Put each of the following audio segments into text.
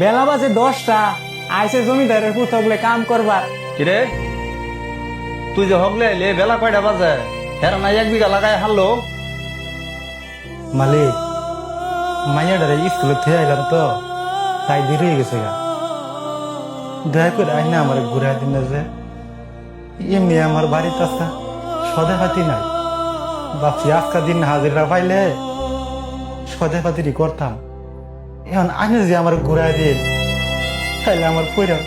বেলা বাজে 10টা, আইসে জমিদারের পুতগলে কাম করবার। কিরে তুই যে হগলে আইলে বেলা কয়টা বাজে? হেরা নাই 1 বিঘা লাগাই হারলো। মালিক মাইয়াডারে স্কুলে থেকে আইলাম তো, তাই দেরি হয়ে গেছে গা। দয়া করে আইনা আমার ঘুরে দিন না যে, এমনি আমার বাড়িতে আসা সদে পাতি নাই। ভাবছি আজকা দিন হাজিরা পাইলে সদে পাতিরই করতাম। এখন আইনে যে আমার ঘুরে দিন, তাইলে আমার পয়রা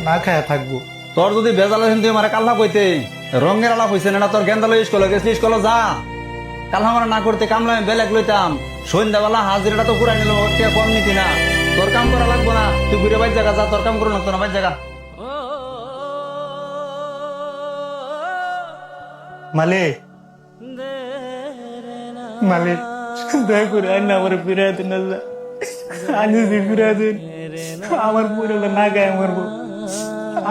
না খায়া থাকবো। তোর যদি বেজাল আছেন তুই আমার কাল্লা কইতে, রঙের আলাপ হয়েছে না তোর গেন্দালো স্কুলে গেছিলি, স্কুলে যা। কাল্লা আমার না করতে কামলা আমি বেলেগ লইতাম। সন্ধ্যাবেলা হাজিরাটা তো পুরাই নিল, কম নিতি না। তোর কাম করা লাগবো না, তুই ঘুরে বাইর জায়গা যা, তোর কাম করে লাগতো না বাইর জায়গা। মালিক মালিক দয়া করে আইনা আমার ফিরে দিন না যে, আইনে যে ফিরে দিন আমার পয়রা না গায়ে মারবো।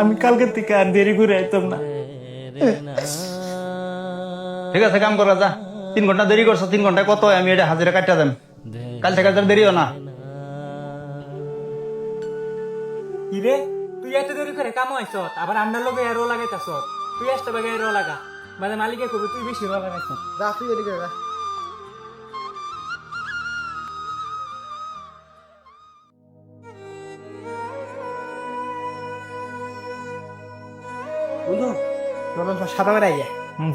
আমি কালকে থেকে আর দেরি করে আইতাম না। ঠিক আছে কাম করা যা। 3 ঘন্টা দেরি করছো, 3 ঘন্টায় কত হয় আমি এটা হাজিরা কাটটা দেন। কাল থেকে আর দেরিও না। কি রে, তুই এত দেরি করে কাম হইছ, আবার আমরা লগে এরো লাগাইতাছ। তুই আসতে বাগে এরো লাগা, মানে মালিকে কবি তুই বেশি রো লাগাইছ। যা তুই এদিকে যা। বন্ধু নরম সাদা মেরা ইয়া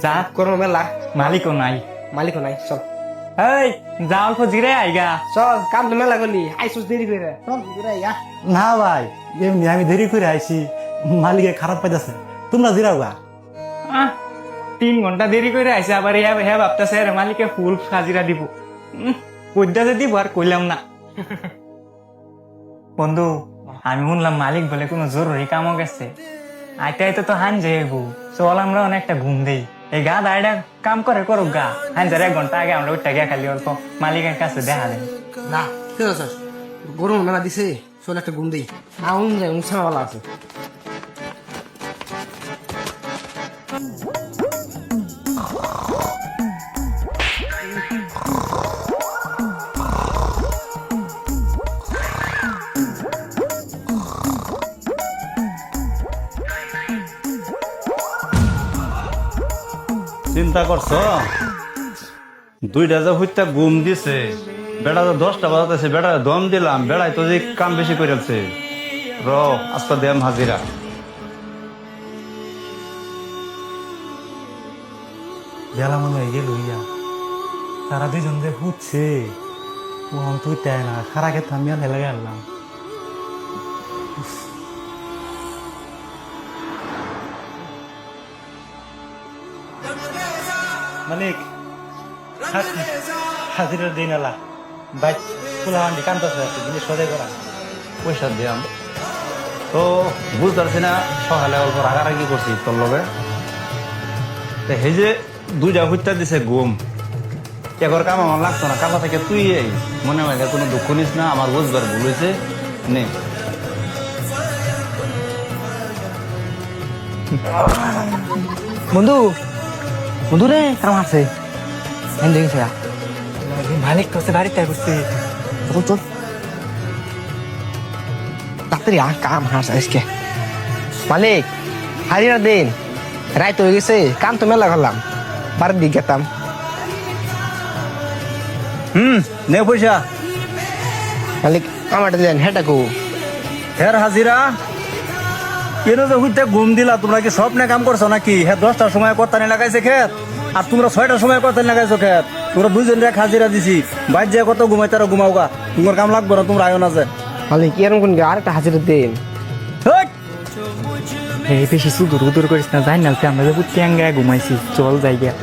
যা, করো মেলা, মালিকও নাই। মালিকও নাই। চল এই যা, অল্প জিরে আইগা। চল, কাম তো মেলা করলি, আইসুস দেরি করে। চল ঘুরে আইয়া। না ভাই, এমনি আমি দেরি করে আইছি, মালিকে খারাপ পাইতেছে। তোমরা জিরাও গা। 3 ঘন্টা দেরি করে আইসে, আবার হ্যাঁ ভাবতেছে মালিকে ফুল হাজিরা দিব। কইদা যে দিব আর কইলাম না। বন্ধু, আমি শুনলাম মালিক বলে কোনো জরুরি কামও গেছে। আইতে আইতে তো হান যাইবো, চল আমরা অনেকটা ঘুম দেই। এই গা দাঁড়া কাম করে করুক গা, হানজার 1 ঘন্টা আগে আমরা উঠতে গিয়ে খালি অল্প মালিকের কাছে দেখা দেয়। না ঠিক আছে, গরম মেলা দিছে। চল একটা ঘুম দেই। আউন যায়, উৎসাহওয়ালা আছে। চিন্তা করছো? 2টা যে হইতা ঘুম দিছে, বেড়া তো 10টা বাজাতেছে, বেড়া দম দিলাম, বেড়াই তো যে কাম বেশি করেছে। র আজকে দেম হাজিরা। বেলা মনে হয়ে গেল ইয়া, তারা দুজন যে হুচ্ছে, ও তুই তাই না খারা খেতে আমি আর হেলে গেলাম। মালিক হাজিরা দিন এলা বাইক খোলা হান্ডি কান্দাছে, জিনিস সদাই করা পয়সা দিয়াম তো বুঝতে পারছি না। সকালে অল্প রাগারাগি করছি তোর লগে। সেই যে 2টা হত্যা দিছে ঘুম, একর কাম আমার লাগতো না। কালা থেকে তুই এই মনে হয় কোনো দুঃখ নিস না, আমার বুঝবার ভুল হয়েছে নে। বন্ধু, বন্ধু রে কাম আছে। দেখছে মালিক তো বাড়িতে করছে। চল চল তাড়াতাড়ি কাম হাস আজকে। মালিক হাজিরা দিন, রাইত হয়ে গেছে, কাম তো মেলা করলাম, বাড়ির দিকে গেতাম। নে পয়সা। মালিক আমার দেন হেটাকু। হের হাজিরা কেন যে হইতে ঘুম দিলা? তোমরা কি স্বপ্নে কাম করছো নাকি? হ্যাঁ 10টার সময় কর্তানি লাগাইছে খেত, আর তোমরা 6টার সময় কর্তানি লাগাইছো খেত। তোমরা 2জন রে হাজিরা দিছি, বাইর যে কত ঘুমাই তারা ঘুমাও গা। তোমার কাম লাগবে না, তোমরা আয়ো না যে। মালিক এরকম কোন আরেকটা হাজিরা দিন। এই বেশি সুদূর উদূর করিস না, যাই না আমরা যে পুত্যাঙ্গা ঘুমাইছি, চল যাই গিয়া।